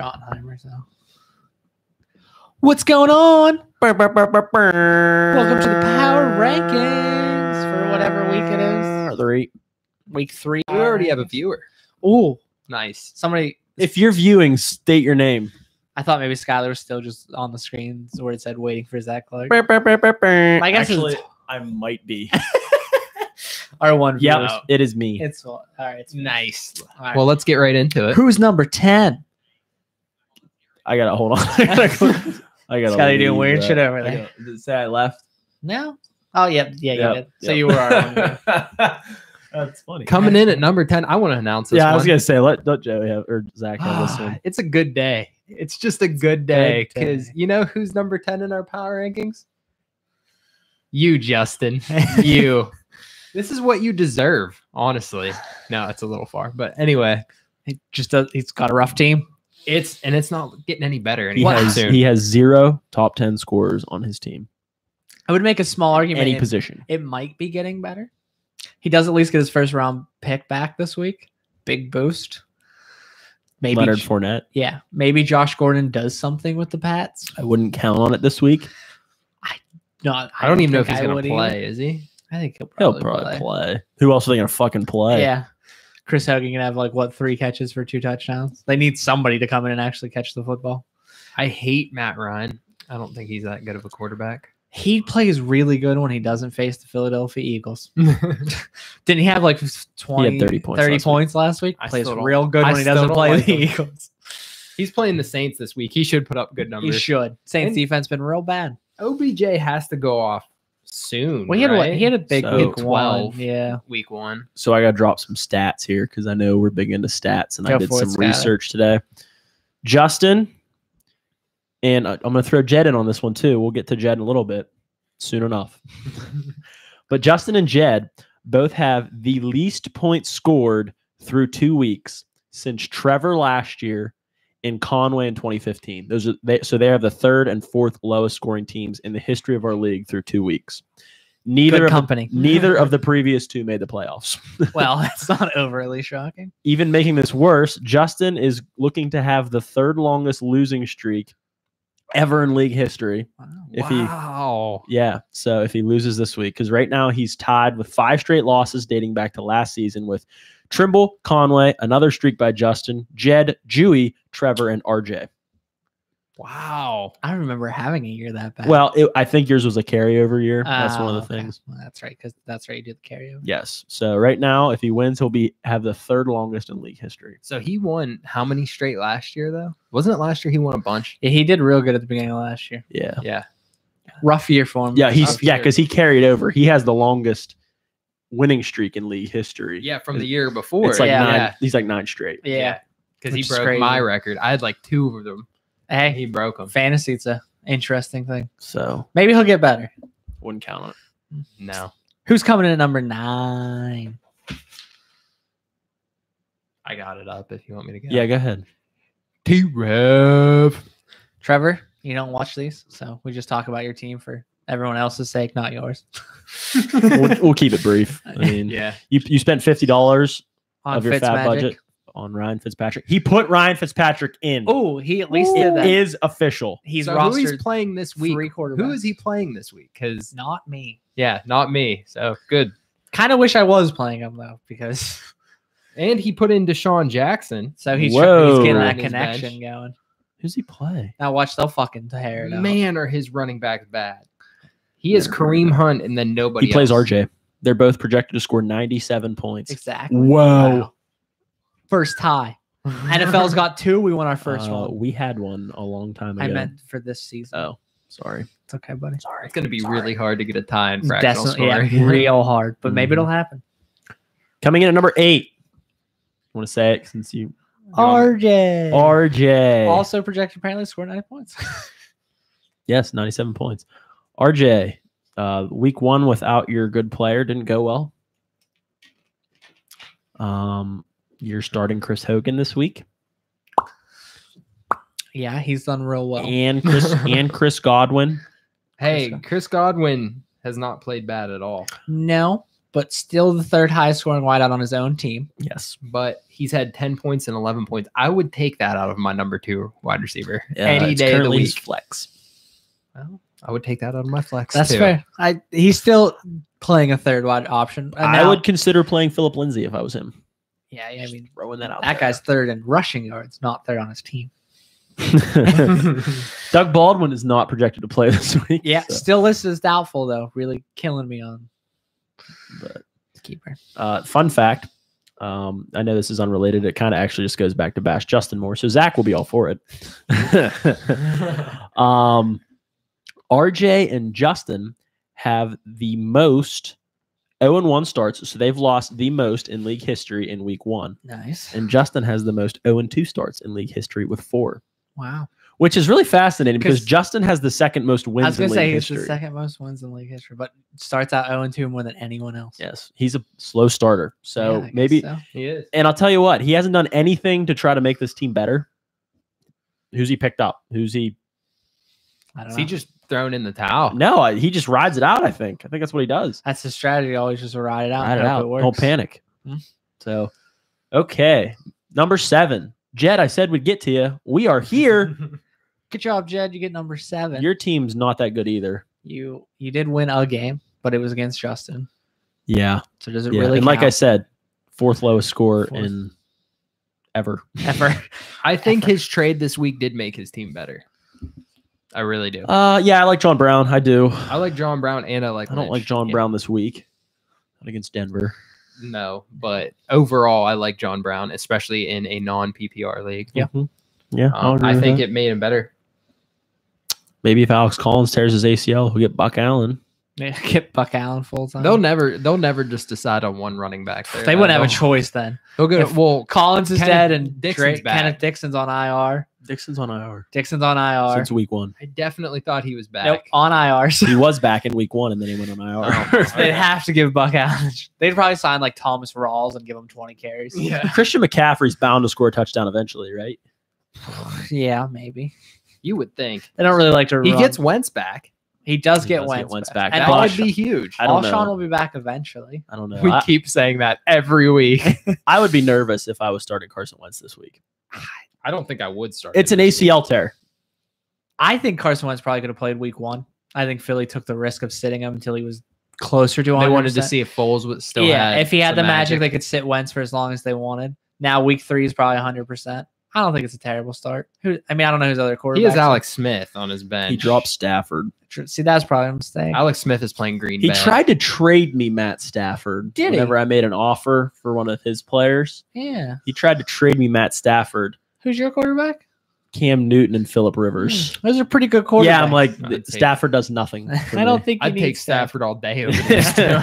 Schottenheimer, so. What's going on? Welcome to the Power Rankings for whatever week it is. Week 3. We already have a viewer. Ooh, Nice. somebody. If you're viewing, state your name. I thought maybe Skylar was still just on the screen where it said waiting for Zach Clark. I guess Actually, it's- I might be. Our one viewer. Yeah, it is me. It's all right. It's Nice. all right. Well, let's get right into it. Who's number 10? I gotta hold on. I gotta. Skylar, you doing weird shit over there. Did it say I left? No. Oh, yeah, you Yep, did. So yep. you were our one viewer. That's funny. Coming in at number 10, I want to announce this Yeah, one. I was gonna say let Joey have or Zach have this one. It's a good day. It's just a good day Good day. because you know who's number 10 in our power rankings? You, Justin. You. This is what you deserve, honestly. No, it's a little far, but anyway, He's got a rough team. it's not getting any better He anytime has soon. he has 0 top 10 scorers on his team. I would make a small argument. Any position. It might be getting better. He does at least get his first round pick back this week. Big boost. Maybe Leonard Fournette. Yeah, maybe Josh Gordon does something with the Pats. I wouldn't count on it this week. No, I don't even know if think he's I going would to either. play, is he? I think he'll He'll probably, probably play. Who else are they gonna fucking play? Yeah. Chris Hogan can have 3 catches for 2 touchdowns. They need somebody to come in and actually catch the football. I hate Matt Ryan. I don't think he's that good of a quarterback. He plays really good when he doesn't face the Philadelphia Eagles. Didn't he have 20, He had 30 points 30 last week. points last week? I Plays still don't- real good I when he still doesn't don't play like the him. Eagles. He's playing the Saints this week. He should put up good He numbers. should. Saints And- defense been real bad. OBJ has to go off soon. Well, he had right? he had a big So, week 12. 1. Yeah. week 1. So I gotta drop some stats here because I know we're big into stats, and I Go did for it, some Skylar. research today. Justin, and I'm gonna throw Jed in on this one too. We'll get to Jed in a little bit soon enough. But Justin and Jed both have the least points scored through 2 weeks since Trevor last year and Conway in 2015. So they have the 3rd and 4th lowest scoring teams in the history of our league through 2 weeks. Good company. Neither of the previous 2 made the playoffs. Well, that's not overly shocking. Even making this worse, Justin is looking to have the 3rd longest losing streak ever in league history. Wow. If Wow. Yeah, so if he loses this week, because right now he's tied with 5 straight losses dating back to last season with Trimble, Conway, another streak by Justin, Jed, Jewy, Trevor, and RJ. Wow. I don't remember having a year that bad. Well, I think yours was a carryover year. That's one of the okay. things. Well, that's right, because that's right. You do the carryover. Yes. So right now, if he wins, he'll have the 3rd longest in league history. So he won how many straight last year, though? Wasn't it last year he won a bunch? Yeah, he did real good at the beginning of last year. Yeah. Yeah. Rough year for him. Yeah, Rough year. because he carried over. He has the longest winning streak in league history. Yeah, from the year before. It's like Yeah. 9. He's like 9 straight. Yeah. Because he Which is broke crazy. my record. I had 2 of them. Hey, He broke them. fantasy, it's a interesting thing. So Maybe he'll get better. wouldn't count on it. No. Who's coming in at number 9? I got it up if you want me to go. Yeah, go ahead. T-Rev. Trevor, you don't watch these, so we just talk about your team for everyone else's sake, not yours. We'll keep it brief. I mean, Yeah. you spent $50 On of your fab Fitzmagic. budget on Ryan Fitzpatrick. He put Ryan Fitzpatrick in. Oh, he at least did It that. is official. He's So who he's rostered playing this week? 3 quarterbacks. Who is he playing this week? Because Not me. not me. So good. Kind of wish I was playing him though, because And he put in Deshaun Jackson. so he's Whoa. getting that On his connection bench. going. Who's he play? Now watch, they'll fucking tear it out. Man, are his running backs bad? He is Kareem Hunt, and then nobody. He plays else. RJ. They're both projected to score 97 points. Exactly. Whoa. Wow. First tie. NFL's got 2. We won our first one. We had one a long time ago. I meant for this season. Oh, sorry. It's okay, buddy. Sorry. It's going to be really hard to get a tie in fractional Definitely, scoring. real hard, but maybe Mhm. it'll happen. Coming in at number 8. Want to say it since you RJ. RJ. Also projected apparently to score 90 points. Yes, 97 points. RJ, week 1 without your good player didn't go well. You're starting Chris Hogan this week, Yeah, he's done real well. and Chris Godwin. Hey, Chris Godwin has not played bad at all. No, but still the third highest scoring wideout on his own team. Yes. But he's had 10 points and 11 points. I would take that out of my number 2 wide receiver any It's day of the currently his week. flex. Well, I would take that out of my flex. That's too. fair. He's still playing a third wide option. And I now- would consider playing Philip Lindsay if I was him. Yeah, I mean, Throwing that out that guy's third in rushing yards, not third on his team. there. Doug Baldwin is not projected to play this week. Yeah, so, still listed as doubtful though. Really killing me on but, keeper. fun fact. I know this is unrelated. It kind of actually just goes back to bash Justin more. So Zach will be all for it. RJ and Justin have the most 0-1 starts. So they've lost the most in league history in week 1. Nice. And Justin has the most 0-2 starts in league history with 4, Wow. which is really fascinating because 'Cause- Justin has the second most I wins was gonna in say league he's history. the second most wins in league history, but starts out 0-2 more than anyone else. Yes, he's a slow starter. So Yeah, I guess maybe, so. He is. and I'll tell you what, he hasn't done anything to try to make this team better. Who's he picked up? Who's he? I don't Is know. he just thrown in the towel? No, he just rides it out. I think that's what he does. That's his strategy. Always just ride it out. Ride and it hope out. It works. Don't panic. Hmm. So, okay, number 7, Jed. I said we'd get to you. We are here. Good job, Jed. You get number 7. Your team's not that good either. You did win a game, but it was against Justin. Yeah, So does it yeah. really? And like I count? said, 4th lowest score Fourth. in ever. ever. I think his trade this week did make his team better. I really do. Yeah, I like John Brown. I do. I like John Brown and I like I don't like Lynch. John Yeah, Brown this week. Not against Denver. No, but overall, I like John Brown, especially in a non-PPR league. Yeah. Mhm. Yeah. I'll agree I with think that. it made him better. Maybe if Alex Collins tears his ACL, we'll get Buck Allen. Yeah, get Buck Allen full time. They'll never just decide on one running back. There. They wouldn't have a They'll- choice then. They'll go. If Well, Collins is Kenneth dead and Dixon's back. Kenneth Dixon's on IR. Dixon's on IR Dixon's on IR. since week 1. I definitely thought he was back. Nope, on IR. So He was back in week 1, and then he went on IR. Oh, they'd have to give Buck Allen. They'd probably sign like Thomas Rawls and give him 20 carries. Yeah, Christian McCaffrey's bound to score a touchdown eventually, right? Yeah, maybe. you would think They don't really like to. he run. gets Wentz back. He does He get does get Wentz, Wentz back. back. And That But- would be huge. I don't Alshon know. will be back eventually. I don't know. We I, keep saying that every week. I would be nervous if I was starting Carson Wentz this week. I don't think I would start. It's him an this week. ACL tear. I think Carson Wentz probably could have played week 1. I think Philly took the risk of sitting him until he was closer to 100%. They wanted to see if Foles would still. Yeah, had if he had some the magic, they could sit Wentz for as long as they wanted. Now week 3 is probably 100%. I don't think it's a terrible start. I don't know whose other quarterbacks. He has Alex Smith on his bench. He dropped Stafford. See, that's probably a mistake. Alex Smith is playing Green He Bay. tried to trade me Matt Stafford. Did he? Whenever I made an offer for one of his players, Yeah. he tried to trade me Matt Stafford, Who's your quarterback? Cam Newton, and Phillip Rivers. Those are pretty good quarterbacks. Yeah, I'm like I'd take- Stafford does nothing. for I don't me. think you I'd need take Stafford all day over this. too.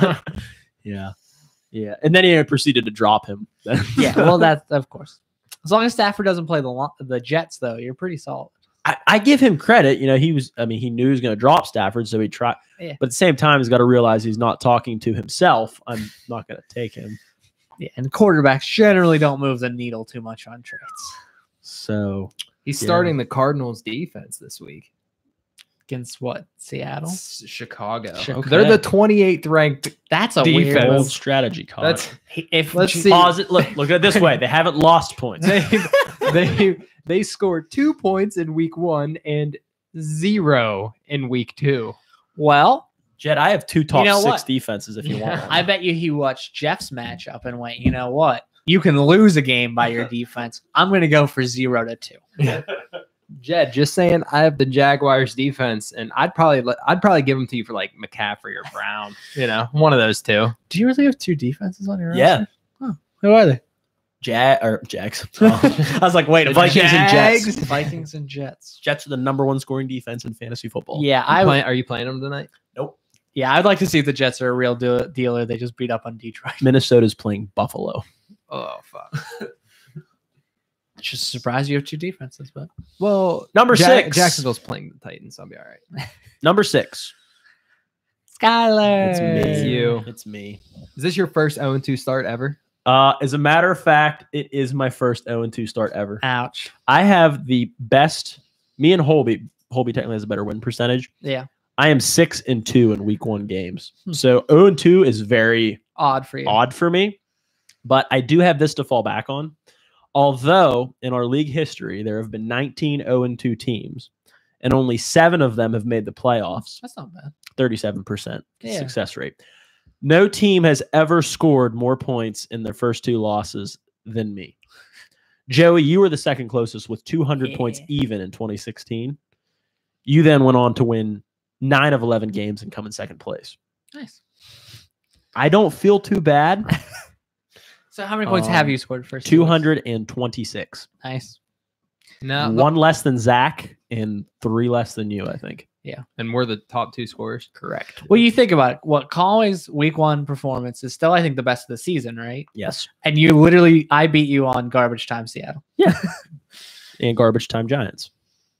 Yeah, yeah, and then he proceeded to drop him. Yeah, well, that's of course. As long as Stafford doesn't play the Jets, though, you're pretty solid. I give him credit. You know, he knew he was going to drop Stafford, so he tried. Yeah. But at the same time, he's got to realize he's not talking to himself. I'm not going to take him. Yeah, and quarterbacks generally don't move the needle too much on trades. So He's Yeah. starting the Cardinals defense this week. Against what? Seattle? It's Chicago. Okay. They're the 28th ranked. That's a Defense. weird. bold strategy, Connor. That's If Let's see. Pause it. Look at it this way. They haven't lost points. they scored 2 points in week 1 and 0 in week 2. Well, Jed, I have 2 top You know 6 what? defenses if you Yeah. want. One. I bet you he watched Jeff's matchup and went, you know what? You can lose a game by your defense. I'm going to go for 0-2. Jed, just saying, I have the Jaguars defense, and I'd probably give them to you for like McCaffrey or Brown. You know, one of those two. Do you really have 2 defenses on your Yeah. roster? Who are they? Jags. Oh, I was like, wait, The Vikings and Jets. Jags. Vikings and Jets. Jets are the #1 scoring defense in fantasy football. Yeah, Are you playing them tonight? yeah, I'd like to see if the Jets are a real dealer. They just beat up on Detroit. Minnesota's playing Buffalo. Oh fuck. Just surprised you have 2 defenses, but Well, Number 6. Jacksonville's playing the Titans. So I'll be all right. Number 6. Skyler. It's me. It's you. It's me. Is this your first 0-2 start ever? As a matter of fact, it is my first 0-2 start ever. Ouch. I have the best. Me and Holby technically has a better win percentage. Yeah. I am 6-2 in week 1 games. Hmm. So 0-2 is very odd for you. odd for me. But I do have this to fall back on. Although in our league history, there have been 19 0-2 teams, and only 7 of them have made the playoffs. That's not bad. 37% Yeah. success rate. No team has ever scored more points in their first 2 losses than me. Joey, you were the second closest with 200 points even in 2016. You then went on to win 9 of 11 games and come in second place. Nice. I don't feel too bad. So how many points have you scored first? 226. Nice. No, 1 less than Zach and 3 less than you, I think. and we're the top 2 scorers. Correct. Well, you think about it. What Conway's week 1 performance is still, I think, the best of the season, right? Yes. And you literally, I beat you on garbage time Seattle. Yeah. And garbage time Giants.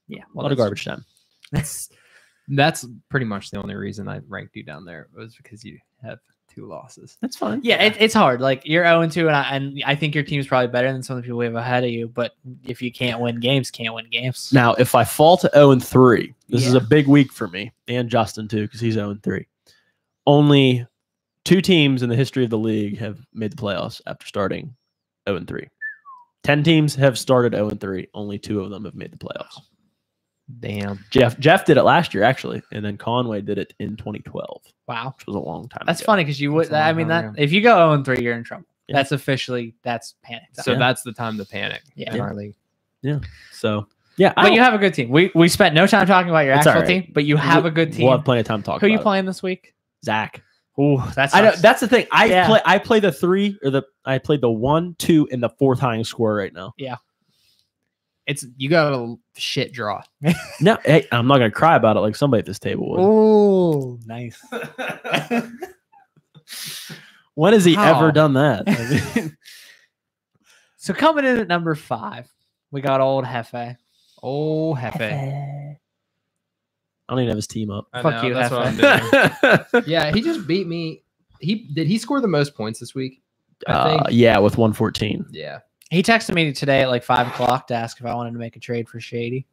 Yeah. A lot of garbage time. That's pretty much the only reason I ranked you down there was because you have 2 losses. That's fine. Yeah, it's hard. Like you're 0-2, and I think your team's probably better than some of the people we have ahead of you. But if you can't win games, can't win games. Now, if I fall to 0-3, this is Yeah. a big week for me and Justin too, because he's 0-3. Only 2 teams in the history of the league have made the playoffs after starting 0-3. 10 teams have started 0-3. Only 2 of them have made the playoffs. Damn. Jeff did it last year actually, and then Conway did it in 2012, Wow, which was a long time. that's ago. funny because you would. That's a long I mean, time that ago. if you go 0-3, you're in trouble. Yeah. That's officially panic time. So Yeah. that's the time to panic Yeah. in our league. So yeah, But you have a good team. We spent no time talking about your It's actual all right. team, but you have a good team. We'll have plenty of time to talk. Who are you about it. playing this week? Zach. Ooh, that's I know that's the thing. Yeah. I play the 3 or I played the 1, 2, and the 4th highest score right now. You got a shit draw. No, hey, I'm not gonna cry about it like somebody at this table would. Oh, nice. When has he How? ever done that? I mean, So coming in at number 5, we got old Hefe. Oh, Hefe. I don't even have his team up. I Fuck know, you, that's what I'm Hefe. doing. Yeah, he just beat me. Did he score the most points this week? I think. Yeah, with 114. Yeah. He texted me today at like 5 o'clock to ask if I wanted to make a trade for Shady.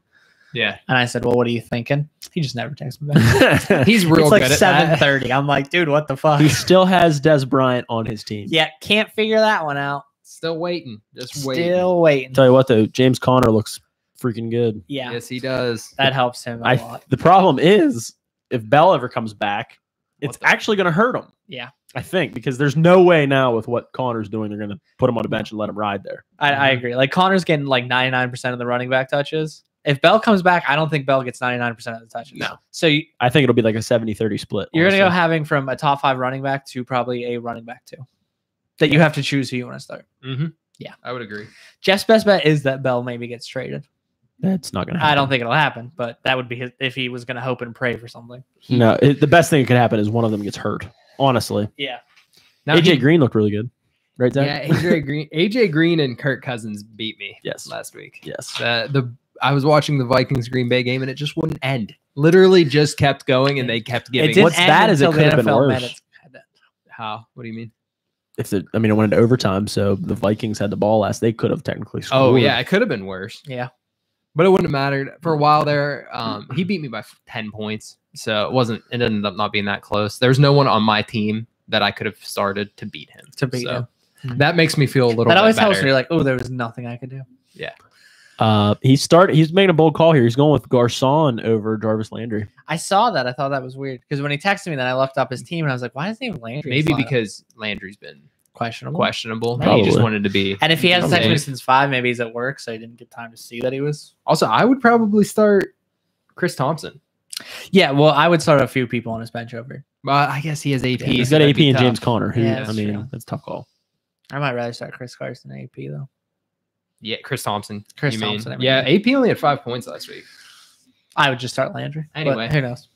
Yeah. And I said, well, what are you thinking? He just never texts me back. He's real It's like good at that. 7:30. I'm like, dude, what the fuck? He still has Des Bryant on his team. Yeah, can't figure that one out. Still waiting. Just waiting. Still waiting. Tell you what though, James Conner looks freaking good. Yeah, Yes, he does. that helps him a lot. The problem is if Bell ever comes back, it's What the- actually gonna hurt him. Yeah, I think because there's no way now with what Connor's doing, they're gonna put him on the bench and let him ride there. I agree. Like Connor's getting like 99% of the running back touches. If Bell comes back, I don't think Bell gets 99% of the touches. No. So I think it'll be like a 70-30 split. you're going to go honestly. having from a top 5 running back to probably a running back 2 that you have to choose who you want to start. Mm-hmm. Yeah. I would agree. Jeff's best bet is that Bell maybe gets traded. That's not gonna happen. I don't think it'll happen, but that would be his, if he was going to hope and pray for something. No, the best thing that could happen is one of them gets hurt. Honestly, Yeah. Now AJ Green looked really good, right? Zach? Yeah, AJ Green and Kirk Cousins beat me Yes. last week. Yes. I was watching the Vikings Green Bay game and it just wouldn't end. Literally just kept going and they kept It giving. didn't What's end bad is it until the could have been NFL worse. made it. How? What do you mean? It went into overtime, so the Vikings had the ball last. They could have technically scored. Oh yeah, it could have been worse, Yeah. but it wouldn't have mattered for a while there. He beat me by 10 points, so it ended up not being that close. There's no one on my team that I could have started to beat him. him. That makes me feel a little. That bit always better. helps me. You're like, oh, there was nothing I could do. He's making a bold call here. He's going with Garcon over Jarvis Landry. I saw that. I thought that was weird because when he texted me, then I looked up his team and I was like, why doesn't he have Landry? Maybe slot up? because Landry's been questionable. questionable. And Probably. he just wanted to be. And if he hasn't texted me Okay. since 5, maybe he's at work, so he didn't get time to see that he was. Also, I would probably start Chris Thompson. Yeah, well, I would start a few people on his bench over. Well, I guess he has AP. He's so got that'd AP be and tough. James Conner. Who, Yeah, I that's mean, true. that's a tough call. I might rather start Chris Carson than AP though. Yeah, Chris Thompson. Chris you mean. Thompson, I mean. Yeah, AP only had 5 points last week. I would just start Landry. but Anyway. who knows?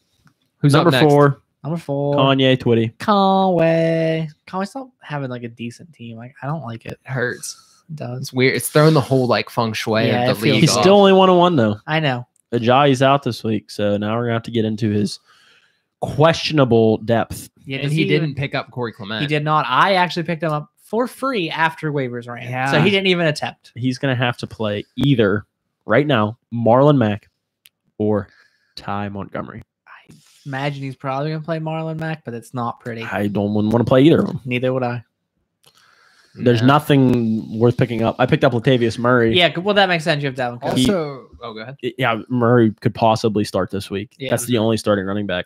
Who's Number up next? 4, Number 4, Kanye Twitty. Conway. Conway's still having like a decent team. Like I don't like it. It hurts. It does. It's weird. It's throwing the whole like feng shui Yeah, it of the feels league. He's off. still only 1-1 though. I know. Ajayi's out this week, so now we're gonna have to get into his questionable depth. Yeah, and does he even- didn't pick up Corey Clement. He did not. I actually picked him up for free after waivers ran. Yeah. So he didn't even attempt. He's gonna have to play either right now Marlon Mack or Ty Montgomery. imagine he's probably gonna play Marlon Mack, but it's not pretty. I don't want to play either of them. Neither would I. There's nothing worth picking up. I picked up Latavius Murray. Yeah, well, that makes sense. You have Dalvin Cook. Also, go ahead. Yeah, Murray could possibly start this week. Yeah. That's the only starting running back.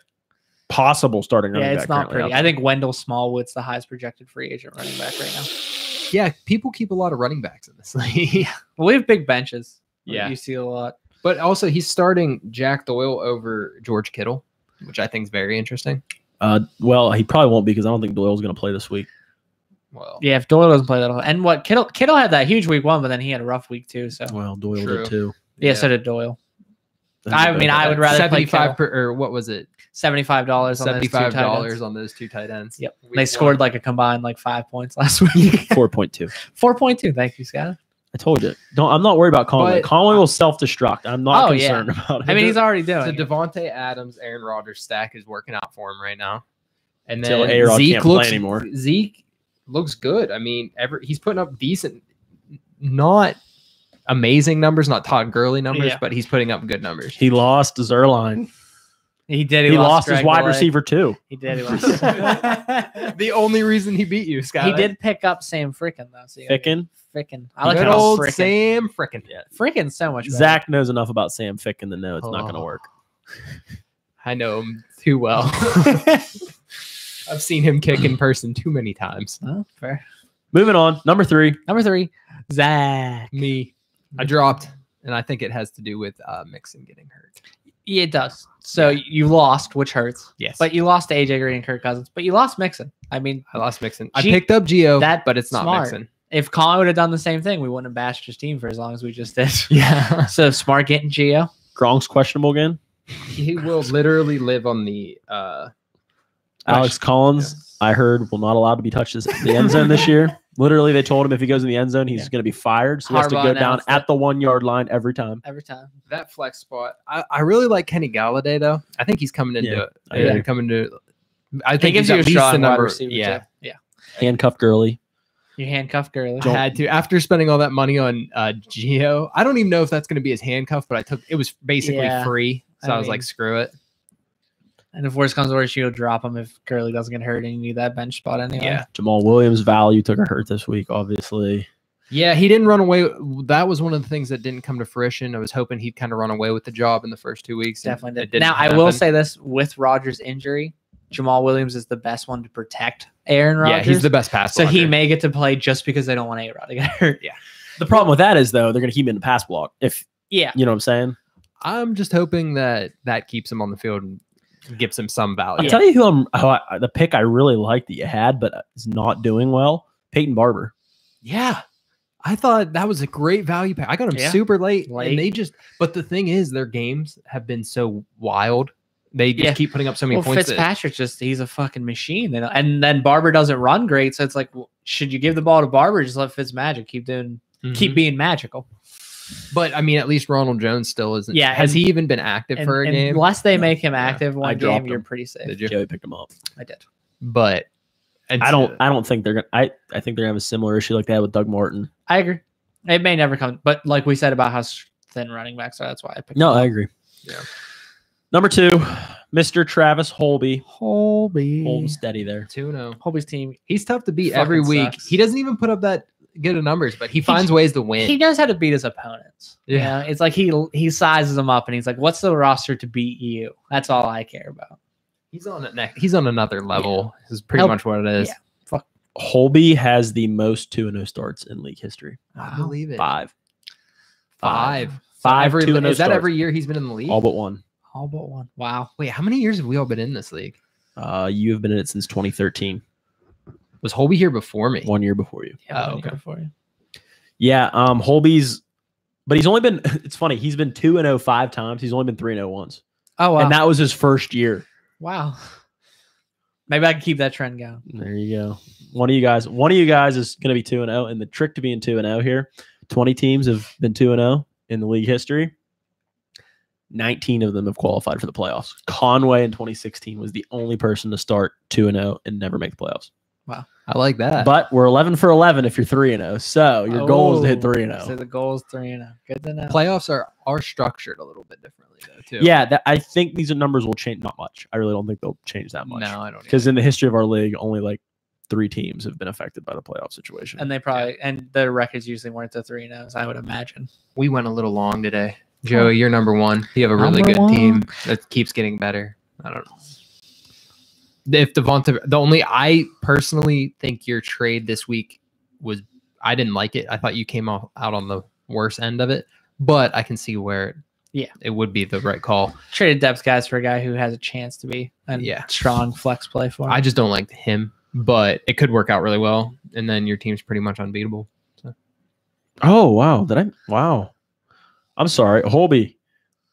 Possible starting running Yeah, back. it's not currently pretty. out I there. think Wendell Smallwood's the highest projected free agent running back right now. Yeah, people keep a lot of running backs in this league. Well, we have big benches. Yeah. You see a lot. But also, he's starting Jack Doyle over George Kittle, which I think is very interesting. Well, he probably won't because I don't think Doyle's going to play this week. Well, Yeah, if Doyle doesn't play that, and what Kittle had that huge week 1, but then he had a rough week 2. So Well, Doyle True. did too. yeah, so did Doyle. I That's mean, about I it. would rather play Kittle. or what was it? $75 on those two tight $75 ends. on those two tight ends. Yep, Week they scored one. like a combined 5 points last week. 4.2. 4.2. Thank you, Scott. I told you. I'm not worried about Conway. But- Conway will self-destruct. I'm not Oh, yeah. concerned about it. I mean, he's already So doing. it. Devontae Adams, Aaron Rodgers stack is working out for him right now. And Till then A-Rod Zeke can't play looks anymore. Zeke looks good. I mean, he's putting up decent, not amazing numbers, not Todd Gurley numbers, Yeah. but he's putting up good numbers. He lost Zerline. He did. He lost his Greg wide Blake. receiver too. He did. He lost. The only reason he beat you, Scott. He did pick up Sam Frickin though. So Ficken. Frickin. I like Good how old Frickin. Sam Frickin. Frickin's so much better. Zach knows enough about Sam Ficken to know it's not going to Oh. work. I know him too well. I've seen him kick in person too many times. Oh, fair. Moving on. Number 3. Number 3, Zach. Me, I dropped, and I think it has to do with Mixon getting hurt. Yeah, it does. So you lost, which hurts. Yes, But you lost to AJ Green and Kirk Cousins. But you lost Mixon. I mean, I lost Mixon. I G- picked up Gio, that but it's not smart. Mixon. if Colin would have done the same thing, we wouldn't have bashed his team for as long as we just did. Yeah, So smart getting Gio. Gronk's questionable again. he will literally live on the Alex Collins, I heard, will not allowed to be touched at the end zone this year. Literally, they told him if he goes in the end zone, he's Yeah. going to be fired. So he has to Harbaugh go down announced at it. the 1 yard line every time. Every time. that flex spot. I really like Kenny Galladay though. I think he's coming into Yeah, it. I agree. Coming to. I He think gives he's you a at least shot the on wide number. receiver. Yeah, Too. Yeah. Handcuff Gurley. You handcuffed Gurley. I had to after spending all that money on Gio. I don't even know if that's going to be his handcuff, but I took it was basically Yeah, free, so I I was like, mean- screw it. And if worse comes to worse, you'll drop him if Gurley doesn't get hurt and you need that bench spot anyway. Yeah. Jamal Williams' value took a hurt this week, obviously. Yeah, he didn't run away. That was one of the things that didn't come to fruition. I was hoping he'd kind of run away with the job in the first 2 weeks. and Definitely it did. didn't Now, I will happen. say this with Rodgers' injury, Jamal Williams is the best one to protect Aaron yeah, Rodgers. he's the best pass. So he blocker. may get to play just because they don't want A-Rod to get hurt. Yeah. The problem with that is, though, they're going to keep him in the pass block. If Yeah. you know what I'm saying. I'm just hoping that keeps him on the field and gives him some value. I'll tell you the pick I really liked that you had, but is not doing well. Peyton Barber. Yeah. I thought that was a great value pack. I got him Yeah. super late, Late. and they just. But the thing is, their games have been so wild. They just Yeah. keep putting up so many Well, points. that- Fitzpatrick's he's a fucking machine. And then Barber doesn't run great. So it's like, well, should you give the ball to Barber or just let Fitzmagic keep Mhm. being magical? But I mean, at least Ronald Jones still isn't. Yeah, Has and- he even been active for a game? Unless they make him active I one game, dropped you're him. pretty safe. Did you? Joey picked him up. I did. But I don't think they're gonna. I think they're gonna have a similar issue like they had with Doug Martin. I agree. It may never come, but like we said about how thin running backs are, that's why I picked No, him I up. agree. Yeah. Number 2, Mr. Travis Holby. Holby. Holding steady there. 2-0. Holby's team. He's tough to beat Fucking every week. sucks. He doesn't even put up that good of numbers, but he finds ways to win. He knows how to beat his opponents. Yeah. You know? It's like he sizes them up and he's like, "What's the roster to beat you?" That's all I care about. He's on He's on another level. Is pretty Help- much what it is. yeah. Holby has the most 2-0 starts in league history. I believe it. 5. Five. Five Every, 2-0 is that starts. every year he's been in the league? All but one. All but one. Wow. Wait, how many years have we all been in this league? You have been in it since 2013. Was Holby here before me? 1 year before you. Yeah, Oh, one okay. year for you. Yeah, Holby's, but he's only been. It's funny. He's been 2-0 5 times. He's only been 3-0 once, Oh wow. and that was his first year. Wow. Maybe I can keep that trend going. There you go. One of you guys is going to be 2-0, and the trick to being 2-0 here: 20 teams have been 2-0 in the league history. 19 of them have qualified for the playoffs. Conway in 2016 was the only person to start 2-0 and never make the playoffs. I like that. But we're 11 for 11 if you're 3-0. So your goal is to hit 3-0. So the goal is 3-0. Good to know. playoffs are structured a little bit differently though too. Yeah, I think these numbers will change. Not much. I really don't think they'll change that much. No, I don't. Because in the history of our league, only like 3 teams have been affected by the playoff situation. And they probably and the records usually weren't the 3-0s, I would imagine. We went a little long today. Joey, you're number one. You have a really good team that keeps getting better. I don't know. If I personally think your trade this week was, I didn't like it. I thought you came out on the worst end of it, but I can see where it would be the right call. Traded depth guys for a guy who has a chance to be a strong flex play for him. I just don't like him, but it could work out really well. And then your team's pretty much unbeatable. So. Oh, wow. Wow. I'm sorry. Holby.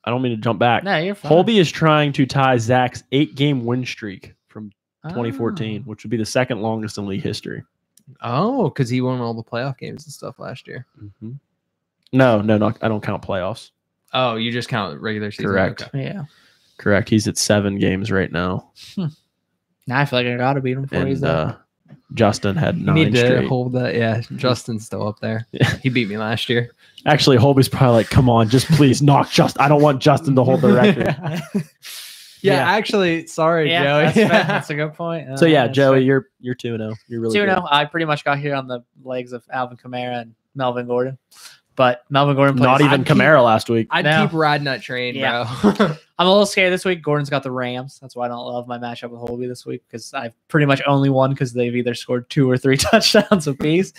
I don't mean to jump back. No, you're fine. Holby is trying to tie Zach's 8-game win streak from 2014, which would be the second longest in league history. Oh, because he won all the playoff games and stuff last year. Mm-hmm. No, I don't count playoffs. Oh, you just count regular season. Correct. Okay. Yeah. Correct. He's at 7 games right now. Now I feel like I gotta beat him before he's And Justin had 9 You need to straight. hold that. Yeah, Justin's still up there. Yeah. He beat me last year. Actually, Holby's probably like, come on, just please knock Justin. I don't want Justin to hold the record. Yeah, actually, sorry, Joey. That's a good point. So yeah, That's Joey, fair. you're 2-0. You're really 2-0. good. I pretty much got here on the legs of Alvin Kamara and Melvin Gordon. But Melvin Gordon plays. Not even Kamara last week. I'd No. keep riding that train, Yeah. bro. I'm a little scared this week. Gordon's got the Rams. That's why I don't love my matchup with Holby this week because I've pretty much only won because they've either scored 2 or 3 touchdowns apiece.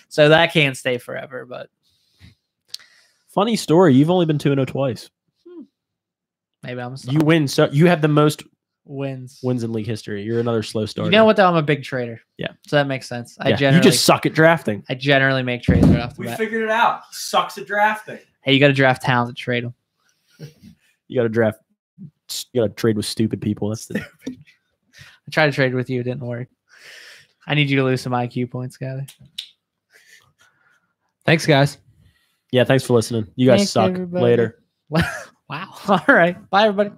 So that can't stay forever. But Funny story. You've only been 2-0 twice. maybe I'm You win. So you have the most wins. wins in league history. You're another slow starter. You know what though? I'm a big trader. Yeah. So that makes sense. Yeah, you just suck at drafting. I generally make trades right off the bat. figured it out. He sucks at drafting. Hey, you got to draft talent to trade them. You got to draft. You got to trade with stupid people. That's the. I tried to trade with you. It didn't work. I need you to lose some IQ points, Skyler. Thanks, guys. Yeah. Thanks for listening. You guys Thanks, suck. everybody. Later. Wow. All right. Bye, everybody.